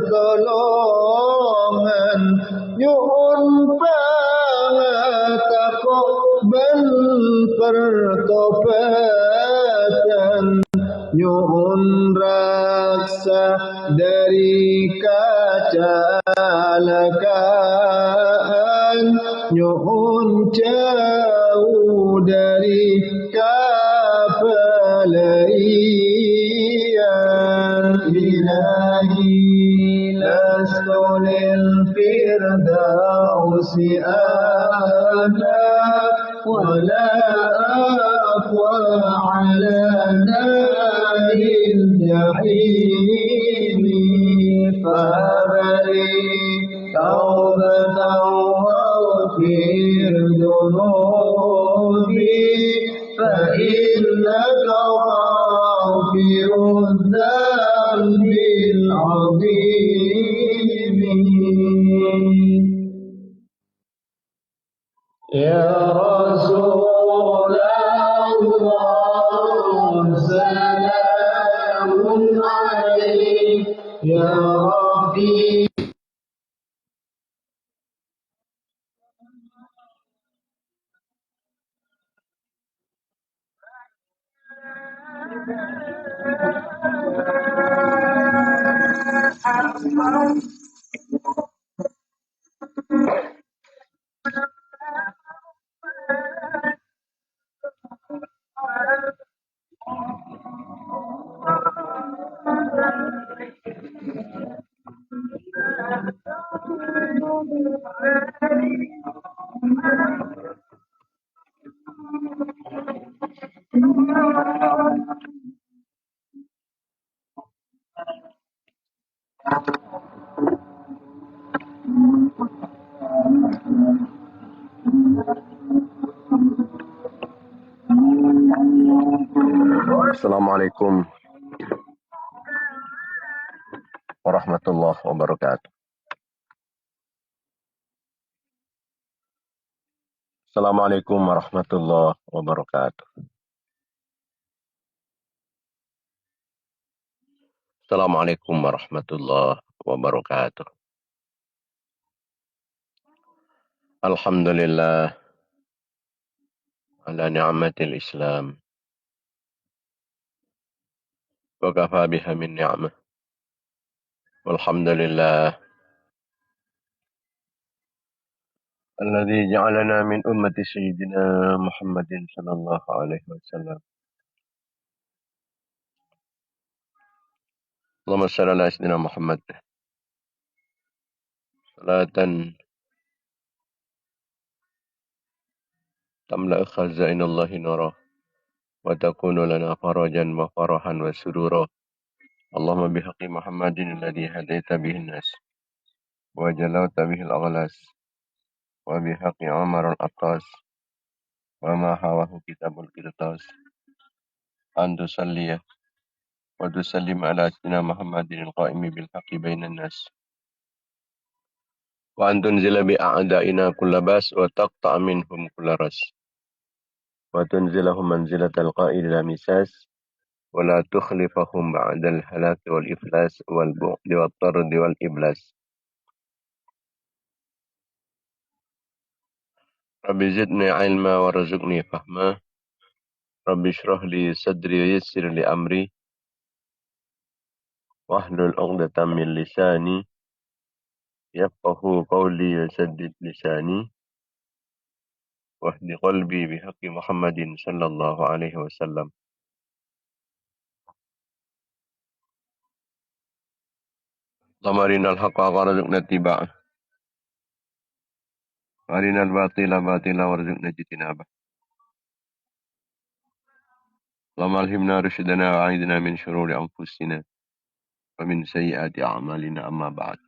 pertolongan nyuhun pangatakobal pertobatan nyuhun raksa dari kecelakaan nyuhun jauh dari kebelaian ilahi lastu lil firdausi ahla wala aqwa ala naril jahimi fabari taubatan waghfir dunubi fa innaka ghafirud dzambil azim ya Rasulullah salamun alaik ya Rabbi. Assalamualaikum warahmatullahi wabarakatuh. Assalamualaikum warahmatullahi wabarakatuh. Assalamualaikum warahmatullahi wabarakatuh. Alhamdulillah ala ni'matil Islam wa kafa biha min ni'mah. Walhamdulillah alladzi ja'alana min ummati sayyidina Muhammadin sallallahu alaihi wasallam. Allahumma shalli ala sayyidina Muhammad salatan tamla'u khazainallahi nura wa takunu lana farajan wa farahan wa surura. Allahumma bihaqqi Muhammadin alladhi hadaita bihi an-nas wa jalawta bihi al-aghlas wa bihaqqi Umar al-Attas wa ma hawahu kitabul qirtas an tusalliya wa tusallim ala sayyidina Muhammadin al-qa'imi bil haqqi bainan nas wa an tunzila bi a'da'ina kulla bas wa taqta'a minhum kulla ras wa tunzilahum manzilatal qa'id la misas wa la tukhlifahum ba'dal halaki wal iflas wal bu'di wat tardi wal iblas. Rabbi zidni ilma warzuqni fahma. Rabbi shrah li sadri wa yassir li amri wahlul 'uqdatam min lisani yafqahu qawli wa saddid lisani wahdi qalbi bihaqqi Muhammadin sallallahu alaihi wasallam. Allahumma arinal haqqa warzuqna ittiba'ah wa arinal batila batila warzuqna ijtinabah. Allahumma alhimna rushdana wa a'idna min shururi anfusina wa min sayyiati a'malina amma ba'd.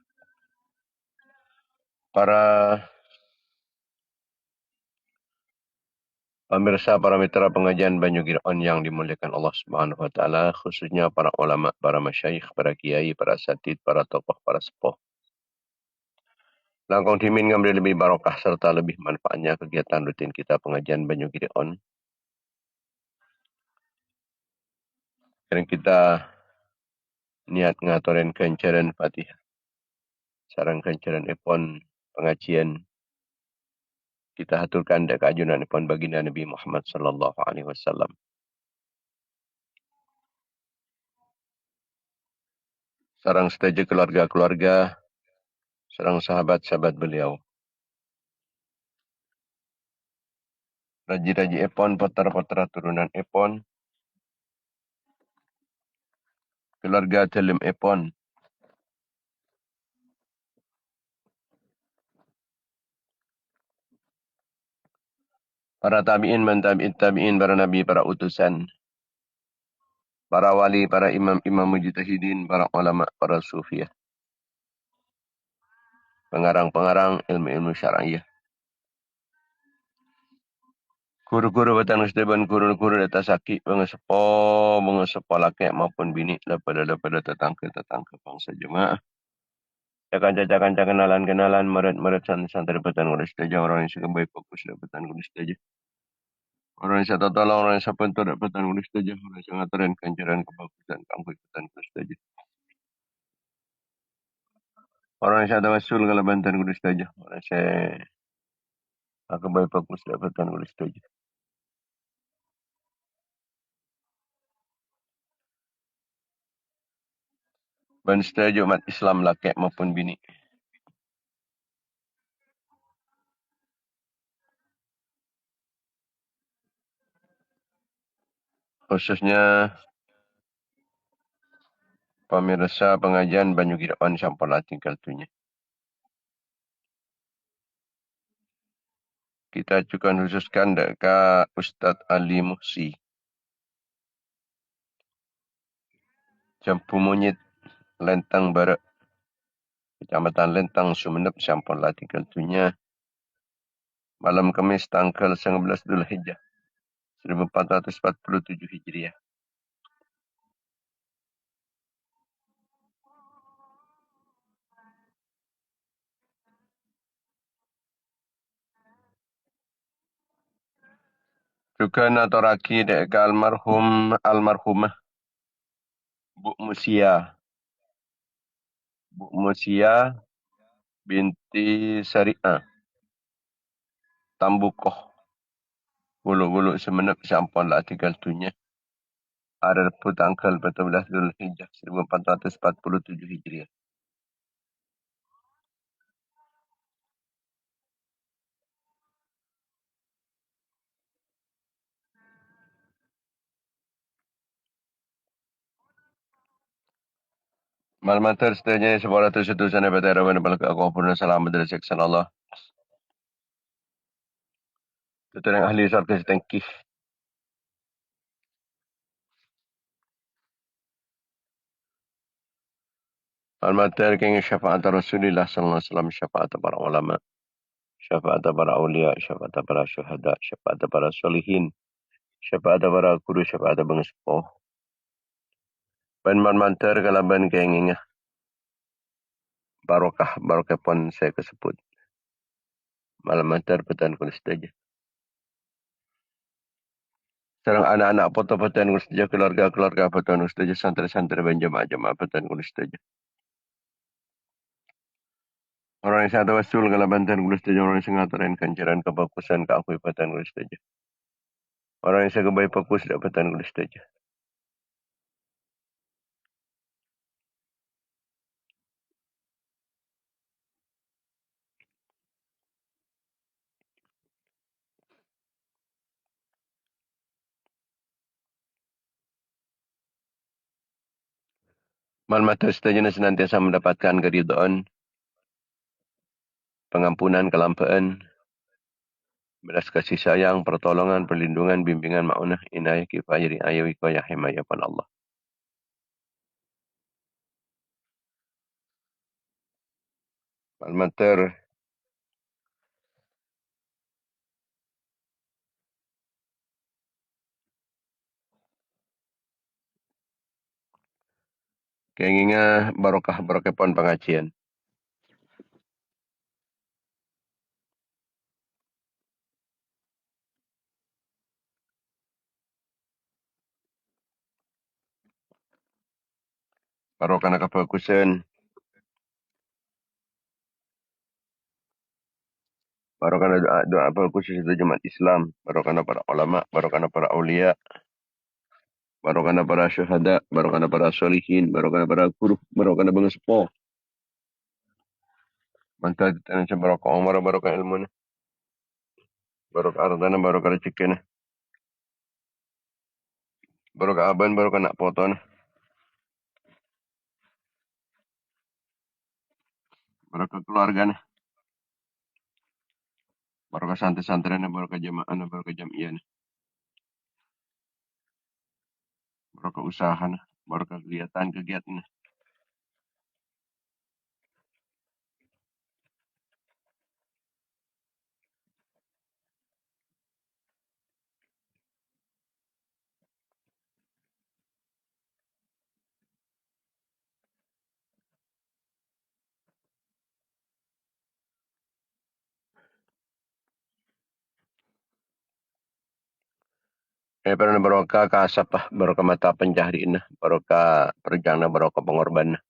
Para pemirsa, para mitra pengajian Banyu Giron yang dimuliakan Allah Subhanahu wa taala, khususnya para ulama, para masyayikh, para kiai, para asatid, para tokoh, para sepuh. Langkong dimin ngambil lebih barokah serta lebih manfaatnya kegiatan rutin kita pengajian Banyu Giron. Sekarang kita niat ngaturin kencaran Fatihah. Sarang kencaran epon pengajian kita haturkan dak kajunan epon baginda Nabi Muhammad sallallahu alaihi wasallam. Sarang setuju keluarga-keluarga, sarang sahabat-sahabat beliau. Raji-raji epon, potera-potera turunan epon, keluarga telim epon, para tabi'in, tabi'in, tabi'in, para nabi, para utusan, para wali, para imam-imam mujtahidin, para ulama, para sufiah, pengarang-pengarang ilmu-ilmu syar'iyah. Guru-guru batang ustaban, guru-guru data sakit, mengesepo laki maupun bini, daripada tetangga bangsa jemaah. Cakan-cakan kenalan-kenalan, meret-meret santri batang kulis saja, orang yang suka baik fokus dapatan kulis saja. Orang yang saya tolong, orang yang saya pentu dapatan kulis saja, orang yang saya ngaturin kanjaran kebagusan, kampung dapatan kulis saja. Orang yang saya tawasul kalau bantan kulis saja, orang yang saya aku baik fokus dapatan kulis saja. Dan setuju umat Islam laki maupun bini. Khususnya pemirsa pengajian Banyu Girawan Sampala tinggal tunya. Kita juga khususkan dekat Ustadz Ali Muhsi. Jampu Monyet, Lentang Barat, Kecamatan Lentang, Sumeneb, Sampala tinggal tunya. Malam Kamis tanggal 19 Dzulhijjah 1447 Hijriah. Juga natoraki dekat almarhumah Bu Musia. Bu Musia binti Syariah. Tambukoh. Bulu-bulu Sumeneb Sampala tinggal tunya. Ada Rabu tanggal 14 Dzulhijjah 1447 Hijriah. Malmater setanya sebuah ratus utusan yang berada pada balak aku purna selamat dari seksan Allah. Itu yang ahli surga setengkih. Malmater kenging syafaat Rasulullah sallallahu alaihi wasallam, syafaat para ulama, syafaat para aulia, syafaat para syuhada, syafaat para solihin, syafaat para guru, syafaat bang sepuh. Ban malmater kalaban kenging barokah pun saya kesebut. Malmater petan kulis saja. Sarang anak-anak foto-fotoan kulis saja, keluarga-keluarga fotoan kulis saja, santri-santri dan jemaah-jemaah fotoan kulis saja. Orang yang saya tawasul kalau bantuan kulis saja, orang yang saya ngatarin kancaran kebagusan keakuibatan kulis saja. Orang yang saya kebaik fokus dapatan kulis saja. Malmata saja senantiasa mendapatkan keridhaan, pengampunan, kelampaan, belas kasih sayang, pertolongan, perlindungan, bimbingan, ma'unah, inayah, kifayah, riayah, wikayah, himayah pada Allah. Malmater keinginnya barokah pon pengajian. Barokah na kafokusan. Barokah na doa fokus itu jemaat Islam. Barokah na para ulama. Barokah na para aulia. Barokah na para syuhada. Barokah na para solihin. Barokah na para guru. Barokah na bangsa sepuh. Mantap tanah barokah umar barokah ilmu na. Barokah ardana barokah rezeki na. Barokah aban barokah nak foto na. Barokah keluarga na. Barokah santri-santri na. Barokah jamaah na. Barokah jamiah na. Barokah usaha na. Barokah kegiatan na. Pero na barokah kasap lah. Barokah mata pencaharian na. Barokah perjalanan na. Barokah pengorban na.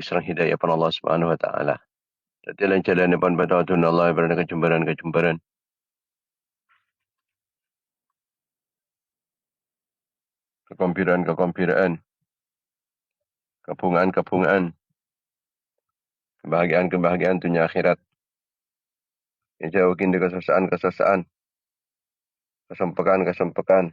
Serang hidayah pan Allah Subhanahu wa taala. Tatilan jalan pan batawatun Allah berana kecumbaran. Kekompiran. Kepungaan. Kebahagiaan dunia akhirat. Jauhin dari kesesaan. Kesempekan. Keserbekan.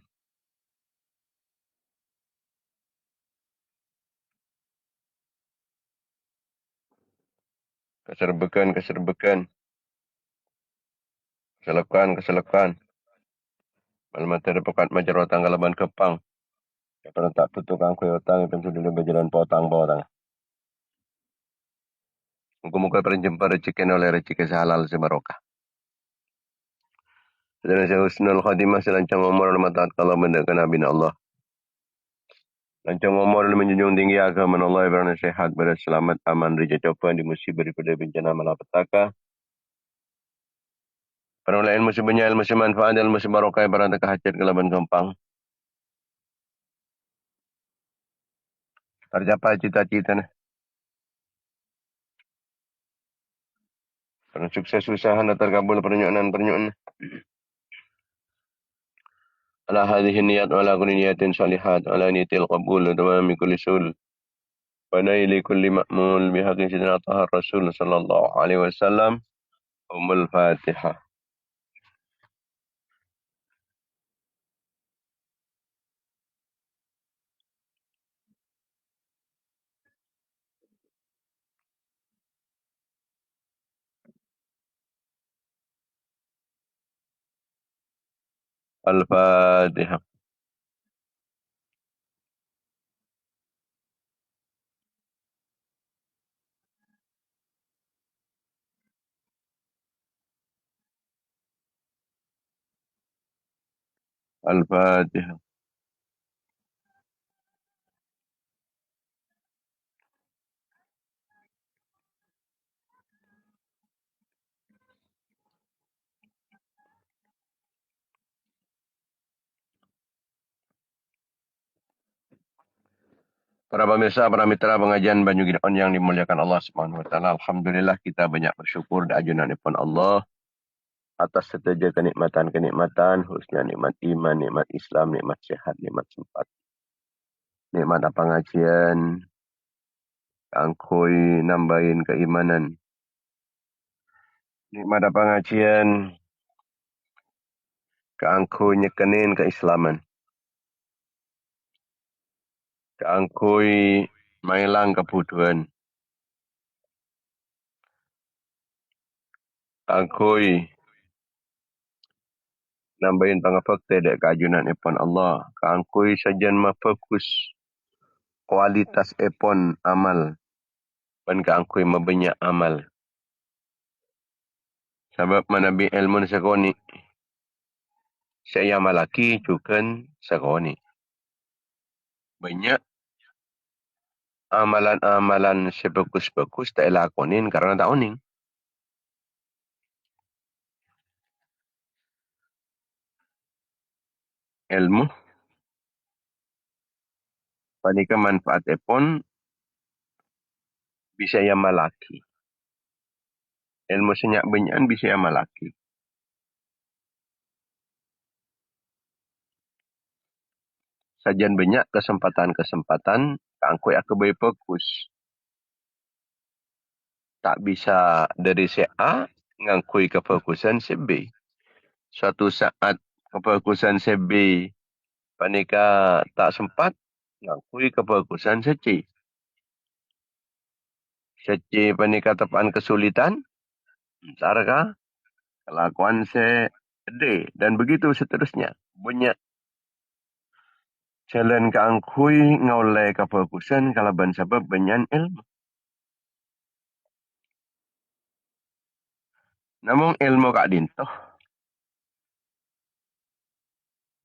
Keselekan. Malaman terdekat majar otang kalaban kepang. Pernah tak tutukang kue otang. Itu sudah berjalan potang. Muka-muka perjumpa rezeki oleh rezeki sehalal sebarokah. Dan saya husnul khatimah selancang umur mataat kalau mendekat Nabi Allah. Lancang umur menjunjung tinggi agama Allah berana sehat berselamat aman rija cobaan di musibah daripada bencana malapetaka. Para ilmu sebanyak ilmu semanfaat ilmu sebarokah berana kehajat kelaban gampang. Tercapai cita-cita na. Para sukses usaha na terkabul pernyuan. Ala hadhihi niyat wa ala kulli niyatin salihat ala niyatil qabul wa tamami kulli sul. Wa naili kulli ma'mul bihaqqi sidina tahar Rasul sallallahu alaihi wasallam. Al-Fatihah. Al-Fatihah. Al-Fatihah. Para pemirsa, para mitra pengajian Banyu Gideon yang dimuliakan Allah Subhanahu wa taala. Alhamdulillah kita banyak bersyukur dan ajunan depan Allah atas setiap kenikmatan, khususnya nikmat iman, nikmat Islam, nikmat sehat, nikmat sempat. Nikmat pengajian, angkoi nambahin keimanan. Nikmat pengajian, keangkoi nyekenin keislaman. Keangkoi mailang kebuduhan. Keangkoi nambahin pangapakte dek keajunan epon Allah. Keangkoi sajan mafokus kualitas epon amal. Dan keangkoi mabanyak amal. Sebab manabi ilmu sakoni. Saya malaki juga sakoni. Banyak amalan-amalan sebagus-bagus tak lakonin karena tak uning. Ilmu panika manfaatnya pun bisa yang malaki. Ilmu senyak benyan bisa yang malaki. Sajian banyak kesempatan-kesempatan kangkui aku fokus. Tak bisa dari si A ngangkui kefokusan si B. Suatu saat kefokusan si B panika tak sempat ngangkui kefokusan si C. Si C panika tepaan kesulitan, ntar kah kelakuan si D dan begitu seterusnya. Banyak jalan keangkui ngoleh kefokusan kalau ban sebab banyak ilmu. Namun ilmu kak dintoh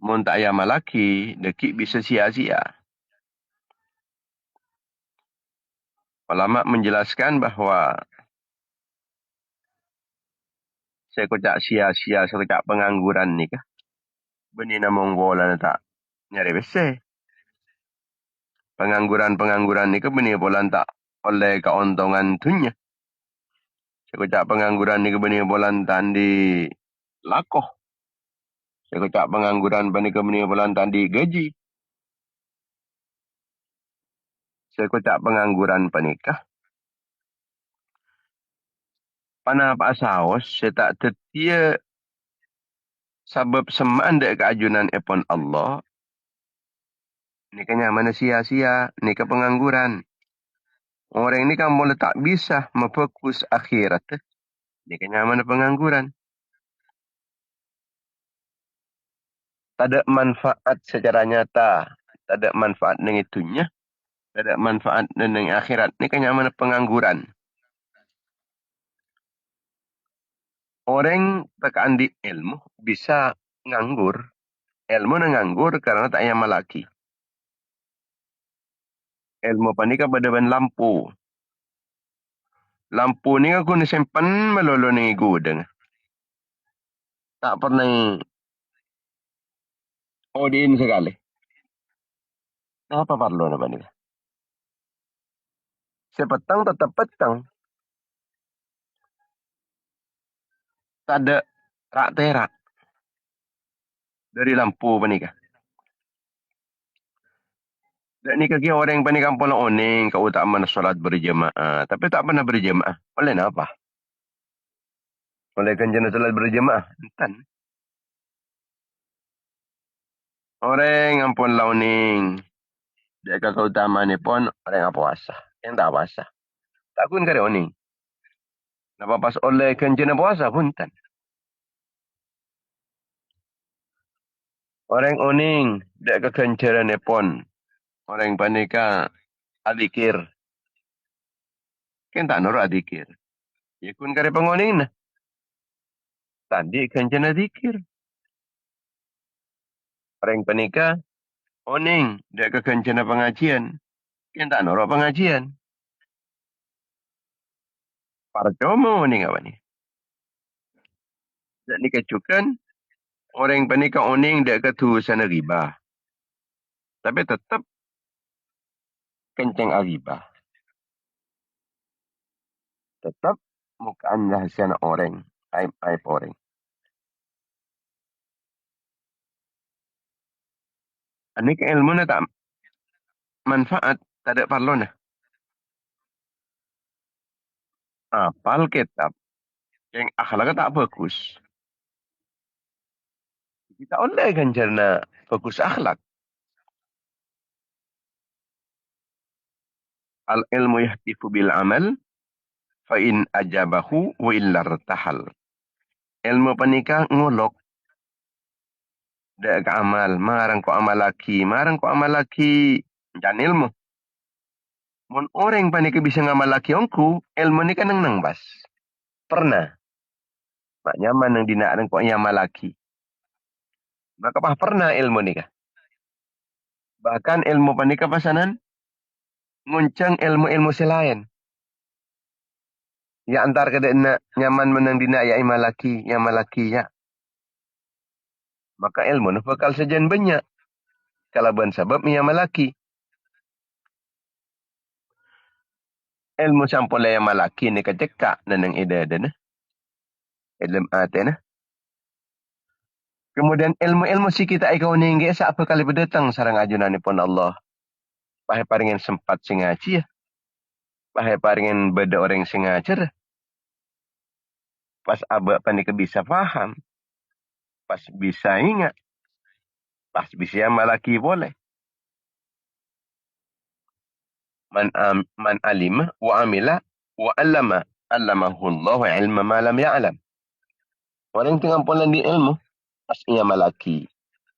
mun tak ayam laki, dekik bisa sia-sia. Ulama menjelaskan bahwa saya kocak sia-sia, saya kocak pengangguran ni kah. Beni namong bola tak nyari bese. Pengangguran-pengangguran ni kah beni bola tak oleh keuntungan tunya. Saya kocak pengangguran ni kah beni bola tak di lakoh. Saya kocak pengangguran beni kah beni bola tak di gaji. Saya kocak pengangguran panikah. Pana pak saos, saya tak tetia sebab semaan dek keajunan epon Allah. Ni kanya mana sia-sia, ni ke pengangguran. Orang ini kan boleh tak bisa memfokus akhirat. Ni kanya mana pengangguran. Tak ada manfaat secara nyata. Tak ada manfaat dengan itunya. Tak ada manfaat dengan akhirat. Ni kanya mana pengangguran. Orang tekan di ilmu bisa nganggur. Ilmu nganggur karena tak yang malaki. Ilmu panika badaban lampu. Lampu ni aku ni simpan melolo ni gudeng. Tak pernah odin sekali. Apa perlu nak ni? Sepetang tetap petang. Tak ada rak terak dari lampu panika. Dan ni kaki orang panika pola oning keutamaan solat berjemaah. Tapi tak pernah berjemaah. Oleh apa? Oleh kenjana solat berjemaah. Entan. Orang ampun launing. Dia keutamaan ni pun orang apa puasa. Yang tak puasa. Tak kun kare oning. Napa pas oleh kenjana puasa pun entan. Orang oning. Dia kekencaran ni pun. Orang panika adikir. Kan tak nurut adikir. Ya kun kare pengoning nah. Tadi kencana zikir. Orang panika oning. Dia kekencana pengajian. Kan tak nurut pengajian. Parcomo oning apa ni. Dan dikecukan. Orang panika oning dia ketusan riba. Tapi tetap kencang riba. Tetap mukaan rahasian orang. Aib-aib orang. Ini ke ilmu na tak manfaat. Tak ada parlo na. Apal kitab. Yang akhlaknya tak bagus. Kita oleh kan karena bagus akhlak. Al-ilmu yahtifu bil amal. Fa'in ajabahu wa illa rtahal. Ilmu panika ngolok. Dek amal. Marang ko amal laki. Marang ko amal laki. Jangan ilmu. Mon orang panika bisa ngamal laki ongku. Ilmu ni kan nang bas. Pernah. Mak nyaman nang dinak nang ko amal laki. Maka pernah ilmu ni kah. Bahkan ilmu panika pasanan. nguncang ilmu-ilmu selain. Ya antar kada nak nyaman menang dina ya imalaki, yang malaki ya. Maka ilmu nu bakal sejen banyak. Kalau ban sebab yang malaki. Ilmu sampul yang malaki ni kecekak nanang ida ada na. Ilmu ate na. Kemudian ilmu-ilmu si kita ikau ninggi sa apa kali berdatang sarang ajunan pun Allah. Pahe paringin sempat singaci ya. Pahe paringin beda orang singacer. Pas abak panik bisa paham. Pas bisa ingat. Pas bisa malaki boleh. Man alima wa amila wa allama. Allamahu Allah ilma ma lam ya'lam. Orang tengah pola di ilmu. Pas ia malaki.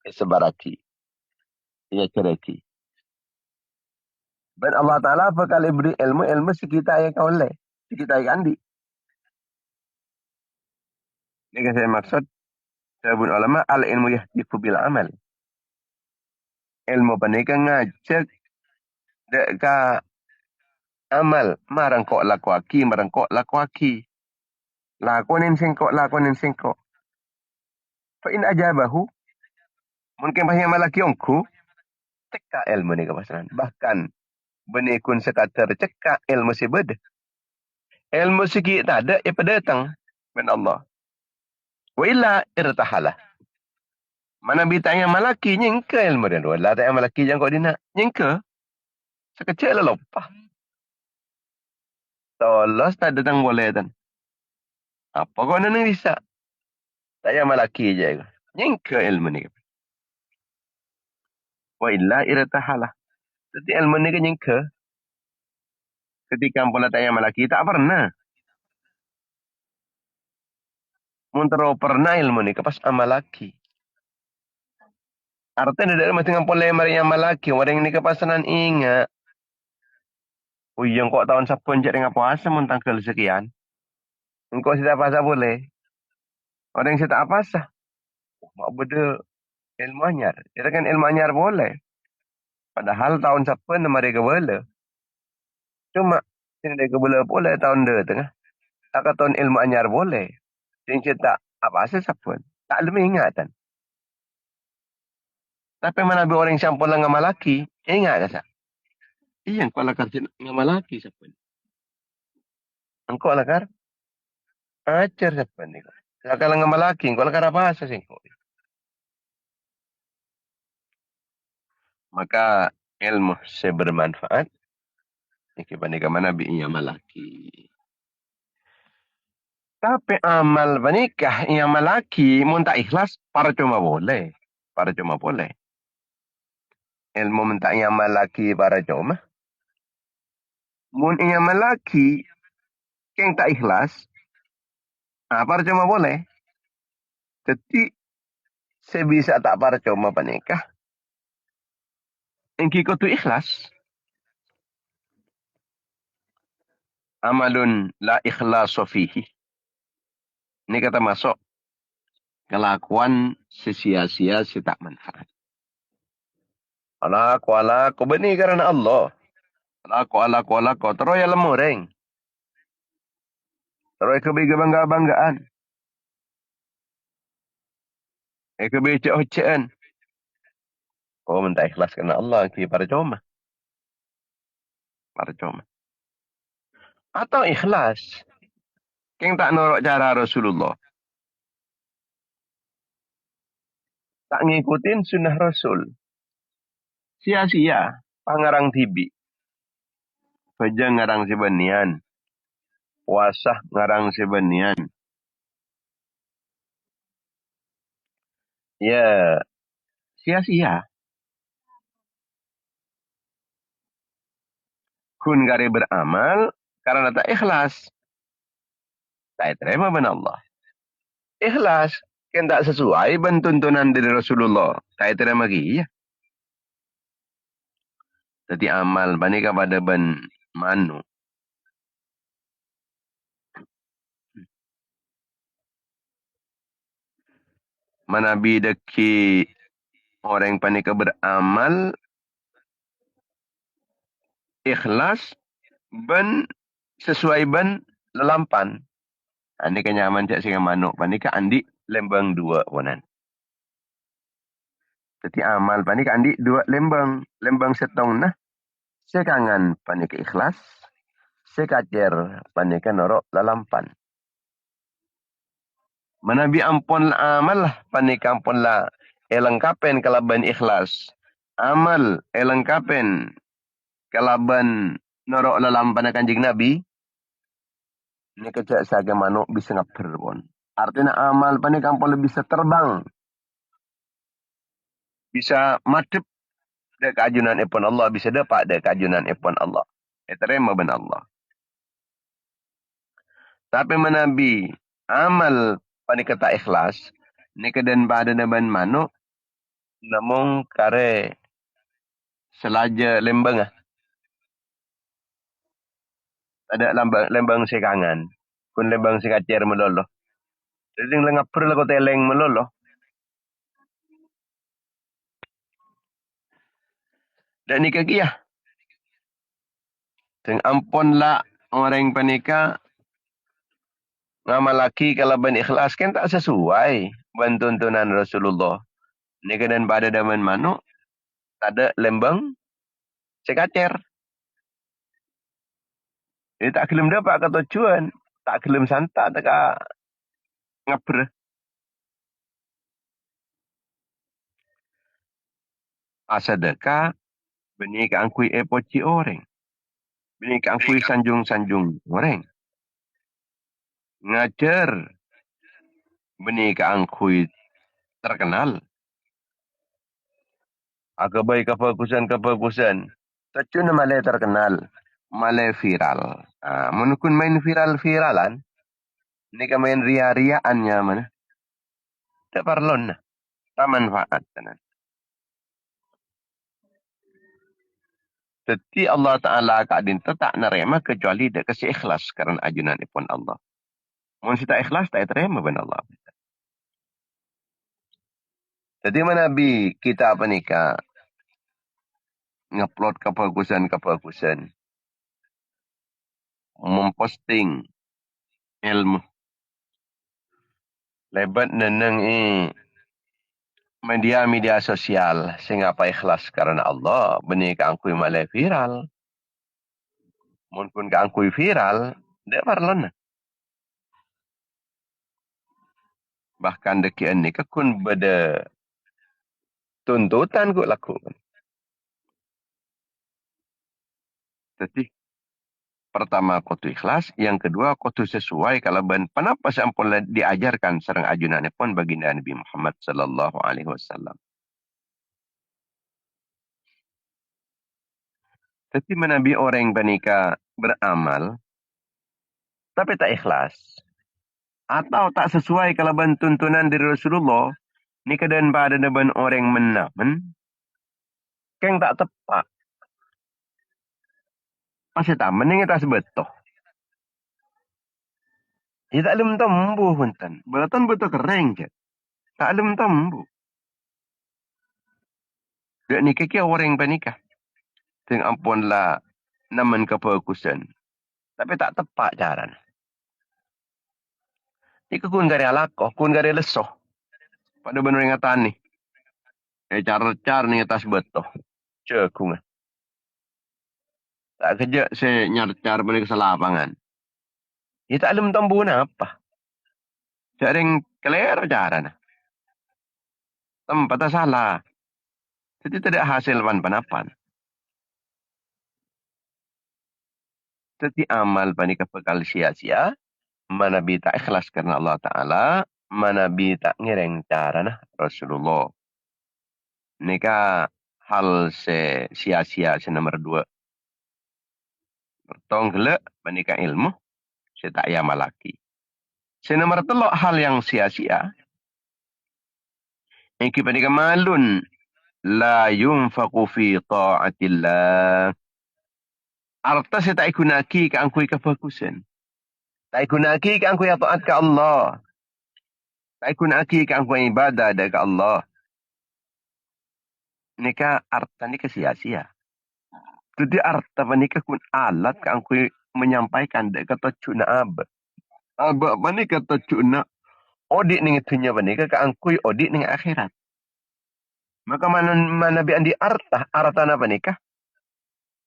Ia sebaraki. Ia ceraki. Dan Allah Ta'ala bakal beri ilmu-ilmu sekitar yang kau oleh. Sekitar yang andi. Ini saya maksud. Sabun ulama al-ilmu yahdifu bil amal. Ilmu panika ngajak deka amal. Marang kok laku aki, marang kok laku aki. Lakonin singkok, lakonin singkok. Fa in ajabahu. Mungkin bahaya malaki ongku. Cekak ilmu ni kepasaran. Bahkan benikun sekadar cekak ilmu si beda. Ilmu segi tak ada, ia datang. Ben Allah. Wa illa irtahalah. Mana bitanya malaki nyengke ilmu dan wala tak malaki yang kau dina nyengke sekecil lah lopah. Tolos tak datang boleh tan. Apa kau nang bisa? Tak malaki je. Nyengke ilmu ni. Wa illa irtahalah. Jadi ilmu ni kan nyengke. Ketika pula tak malaki tak pernah. Muntero pernah ilmu ni kepas amalaki. Artinya dari mesti ngampun lemar yang malaki. Orang ni kepasanan ingat. Uyang kok tahun sapun cek dengan puasa muntang sekian. Engkau sudah puasa boleh. Orang yang tak puasa. Mak beda ilmu anyar. Kita kan ilmu anyar boleh. Padahal tahun sapun mereka boleh. Cuma sini mereka boleh boleh tahun dia tengah. Tak tahun ilmu anyar boleh. Sini tak apa asal sapun. Tak lebih ingatan. Tapi mana ada orang yang pulang dengan laki. Ingat ke tak? Iya, engkau lakar dengan laki sapun. Engkau lakar ajar sapun ni. Lakar dengan laki. Engkau lakar apa asal sih? Maka ilmu sebermanfaat. Iki panika mana bi iya malaki. Tapi amal menikah yang malaki mun tak ikhlas para cuma boleh. Para cuma boleh. Ilmu minta yang malaki para cuma. Mun yang malaki yang tak ikhlas. Para cuma boleh. Jadi sebisa tak para cuma panikah. Yang kiko tu ikhlas. Amalun la ikhlas fihi. Ini kata masuk. Kelakuan sia-sia si tak manfaat. Alaku benih karena Allah. Alaku. Terus ya lemureng. Terus kebanggaan. Kebecek-hecaan. Oh, minta ikhlas karena Allah. Para cuma. Para cuma. Atau ikhlas. Yang tak norok cara Rasulullah. Tak ngikutin sunnah Rasul. Sia-sia. Pangarang tibi. Baja ngarang sebenian. Puasah ngarang sebenian. Ya, sia-sia. Kun kari beramal karena tak ikhlas. Tak terima benar Allah. Ikhlas. Kan tak sesuai bentuntunan dari Rasulullah. Tak terima lagi. Ya. Jadi amal banika pada ben manu. Mana bidaki orang yang panika beramal ikhlas ben sesuai ben lelampan. Ini kenyaman cak singa manuk panika andi lembang dua ponan. Jadi amal panika andi dua lembang, lembang setong nah sekangan panika ikhlas, sekacer panika norok lelampan. Manabi ampun la amal lah panika ampun la elengkapen kalaban ikhlas. Amal elengkapen kalaban norok lelampan kanjing Nabi. Ini kecak saga manuk bisa ngaper pun. Artinya amal panika ampun lebih bisa terbang. Bisa madep dek keajunan ipun Allah. Bisa dapat dek keajunan ipun Allah. Terima ben Allah. Tapi menabi amal panika tak ikhlas. Ini kedan pada naban manuk. Namun kare selaja lembang ah. Ada lembang sekangan. Kun lembang sekacer meloloh. Jadi ngapur lah ko teleng meloloh. Dan nikah kia. Teng ampun lah orang panika ngamalaki kalau ben ikhlas kan tak sesuai ben tuntunan Rasulullah. Ini kedan pada daman manuk ada lembang sekacer. Jadi tak kelem dapat kata tujuan. Tak kelem santak tak ngapur. Asadaka benih ke angkui epoci orang. Benih ke angkui sanjung-sanjung orang. Ngajar benih ke angkui terkenal. Agabai kefokusan. Tacuna malay terkenal. Malay viral. Menukun main viral-viralan. Ini ka main ria-riaannya mana. Tak parlon na. Tak manfaat. Teti Allah Ta'ala kadin tak nerima kecuali dia kasih ikhlas karena ajunan ipun Allah. Mun kita ikhlas tak terima ben Allah. Jadi mana bi kita apa nikah ngupload kebagusan. Memposting ilmu. Lebat neneng media sosial sehingga apa ikhlas karena Allah benih keangkui malai viral. Mun pun keangkui viral, dia parlon. Bahkan dekian ni kun beda tuntutan ku laku. Jadi pertama kutu ikhlas, yang kedua kutu sesuai kalau ben kenapa sampun diajarkan sareng ajunan pun baginda Nabi Muhammad sallallahu alaihi wasallam. Tapi menabi orang banika beramal tapi tak ikhlas atau tak sesuai kalau ben tuntunan dari Rasulullah, ni kedan pada deban orang menamen keng tak tepat. Masih tak mending kita sebetul. Ya tak lem tembuh punten. Beton betul kering je. Tak lem tembuh. Dek nikah kia orang panikah. Ting ampun lah naman kefokusan. Tapi tak tepat jaran. Ika kun gari alakoh, kun gari lesoh. Pada benar ingatan ni. Cara-cara ni atas betul. Cekung. Tak kerja saya nyar-car balik ke lapangan. Ya tak lem tembuh apa. Jaring kelera jaran. Tempat salah. Jadi tidak hasil pan-panapan. Jadi amal panika bekal sia-sia. Mana bi tak ikhlas karena Allah Ta'ala. Mana bi tak ngireng cara nah Rasulullah. Nika hal sia-sia nomor dua. Bertong gelek panika ilmu. Saya tak ya malaki. Nomor telok hal yang sia-sia. Iki panika malun. La yunfaku fi ta'atillah. Arta saya tak ikunaki ke angkui kefokusan. Tak ikunaki ke angkui taat ke Allah. Tak ikunaki ke angkui ibadah ke Allah. Nika arta nika sia-sia. Jadi arta panika kun alat ka angkui menyampaikan dek kata cuna aba. Aba panika kata cuna odik ning itunya panika ka angkui odik ning akhirat. Maka mana bi andi arta na panika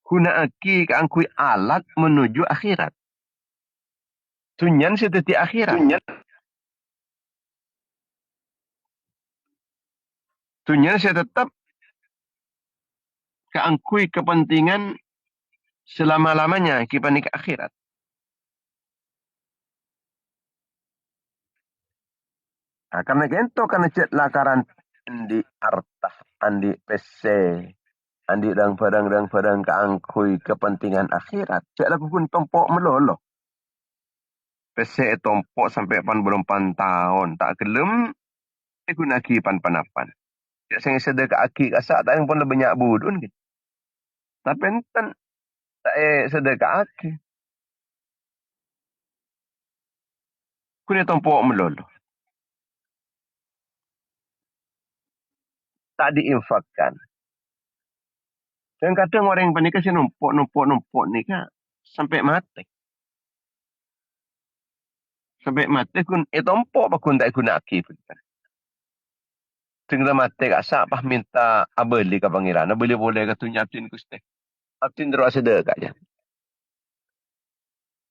kuna aki ka angkui alat menuju akhirat. Tunyan seteti akhirat. Tunyan saya tetap keangkui kepentingan selama-lamanya kipanik akhirat. Nah, karena gento karena cet lakaran andi artah, andi pese, andi dang padang keangkui kepentingan akhirat. Cek laku pun tompok melolo. Pese tompok sampai 84 tahun. Tak gelem, guna ki pan-panapan. Cek saya sedekah aki kasak, tak yang pun lebih banyak budun. Gitu. Tapi enten, tak sedekah aki. Kuna tompok melolo. Tak diinfakkan. Dan kadang orang yang panik sih numpuk ni kan sampai mati. Sampai mati kun tompok pa kun tak guna aki pun. Tengah mati kak sak pah minta abeli ke pangeran. Boleh ke tu nyatin kuste. Aptin terus sedekah aja.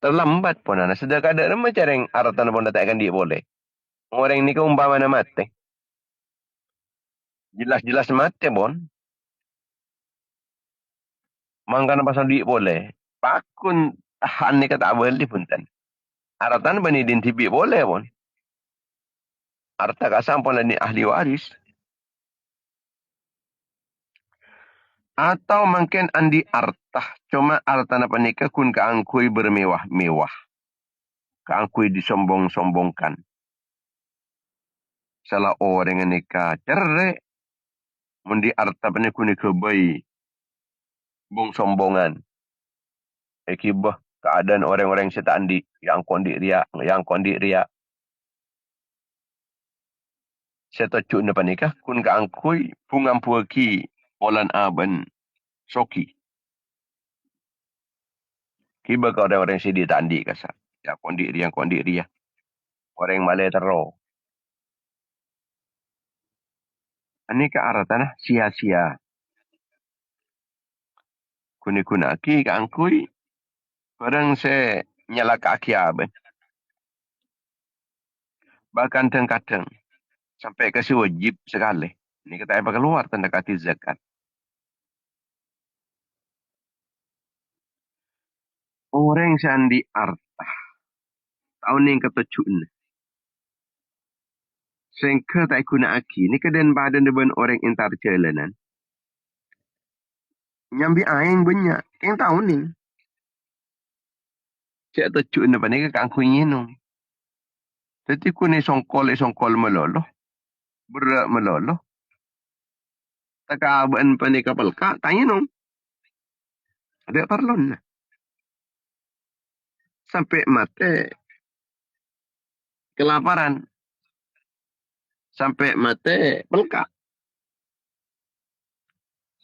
Terlambat pun ana sedekah ada nama cara yang aratan pun tak akan dia boleh. Orang ni ke umpama mati. Jelas-jelas mati pun. Mangkana pasal dia boleh. Pakun tahan ni kata abeli pun tan. Aratan bani dintibi boleh pun. Arta kasam pun ni ahli waris. Atau mungkin andi artah. Cuma artana panika kun keangkui bermewah-mewah. Keangkui disombong-sombongkan. Salah orang yang nikah cerai. Mundi arta panika ni kebayi. Bong sombongan. Ekibah keadaan orang-orang yang tak andi. Yang kondik riak. Saya tajuk ni panika kun keangkui pungam puaki. Olan aban soki. Kiba ke orang-orang yang tak andi kasar. Yang kondik riak. Orang yang malai teruk. Ini ke arah tanah sia-sia. Kuni-kuna aki keangkui. Orang saya nyala kaki abang. Bahkan kadang sampai kasih wajib sekali. Ini kita apa keluar tanda kati zakat. Orang sandi artah. Tahun yang ketujuan. Sengke tak guna aki. Ini kedan badan depan orang intar jalanan. Nyambi aing banyak. Yang tahu ni. Cik tujuan depan ni keangkui nyenung. Jadi kuni songkol meloloh. Berat meloloh. Tak abang panik kapal kak. Tanya nung. Ada parlon lah. Sampai mati kelaparan. Sampai mati pelkak.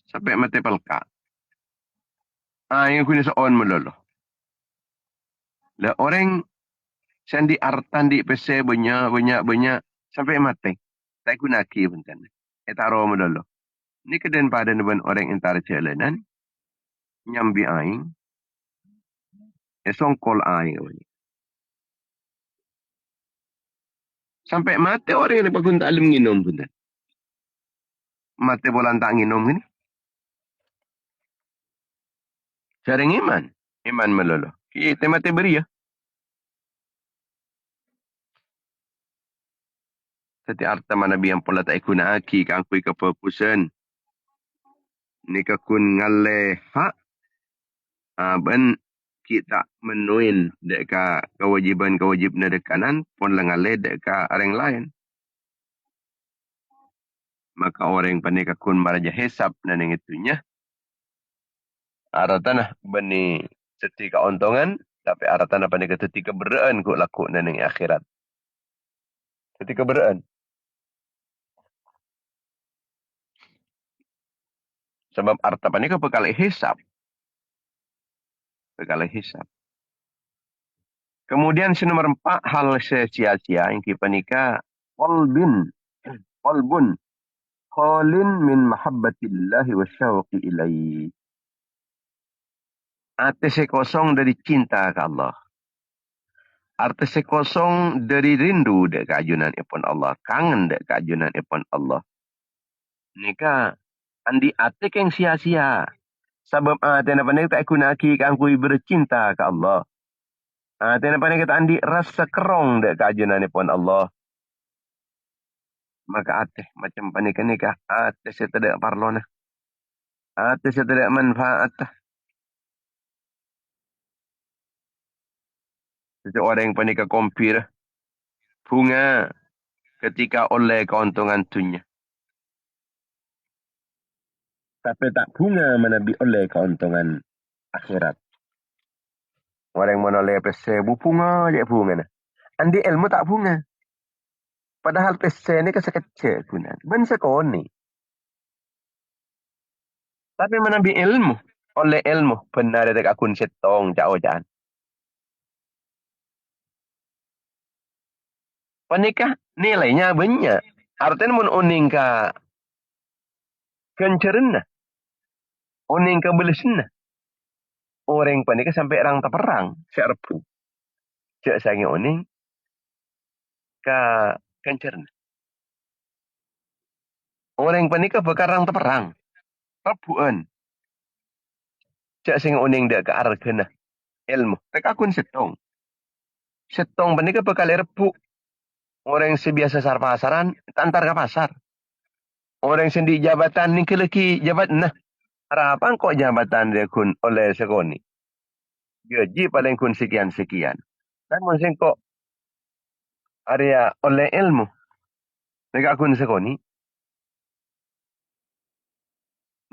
Sampai mati pelkak. Yang kuni seon meloloh. Lah orang sandi artan di PC banyak sampai mati. Tak guna ki pun kan. Etaro meloloh. Ni kedan pada neban orang entar jalanan. Nyambi aing. Songkol aing. Sampai mati orang yang pakun tak alim nginum pun kan. Mati bolan tak nginum ni. Jaring iman. Iman meloloh. Kita mati beri ya. Seti arta mana bi yang pola tak guna aki kangkui kefokusan. Ni kakun ngale hak. Ben kita menuin deka kewajiban dekanan pun lengale deka orang lain. Maka orang pandai kakun maraja hesab dan yang itunya. Aratanah bani seti keuntungan. Tapi aratanah pandai keteti keberaan kuk laku dan yang akhirat. Seti keberaan. Sebab arta pandai kepekali hesab. Bekala hisab. Kemudian si nomor 4 hal sia-sia yang kita nikah qalbin qalbun khalin min mahabbatillahi wa syauqi ilaihi. Hati kosong dari cinta ke Allah. Arti kosong dari rindu dek keajunan ipun Allah. Kangen dek keajunan ipun Allah. Nika andi ati yang sia-sia. Sebab tena pandai tak kunaki kan kui bercinta ke Allah. Tena pandai kita andi rasa kerong dek keajunan ipun Allah. Maka ati macam pandai nikah ati saya tidak parlona. Ati saya tidak manfaat. Seseorang yang pandai ke kompir. Bunga ketika oleh keuntungan dunia. Tapi tak bunga menabi oleh keuntungan akhirat. Orang yang menoleh pese bunga aja bunga. Andi ilmu tak bunga. Padahal pese ni kesekecil guna. Ben sekoni. Tapi menabi ilmu. Oleh ilmu. Benar dekat akun setong jauh-jauh. Panikah nilainya banyak. Artinya mun uning ka kencerna. Uning ka belesna. Orang panikah sampai orang terperang. Serpu. Cek sangi uning ka kencerna. Orang panikah bekarang terperang. Rebuan. Cek sing uning dek ke arah kena. Ilmu. Tek akun setong. Setong panikah bekali rebu. Orang yang sebiasa sar pasaran. Tantar ke pasar. Orang yang sendi jabatan ni keleki jabat nah. Harapan kok jabatan dia kun oleh sekoni. Gaji paling kun sekian-sekian. Namun sing kok area oleh ilmu. Dekat kun sekoni.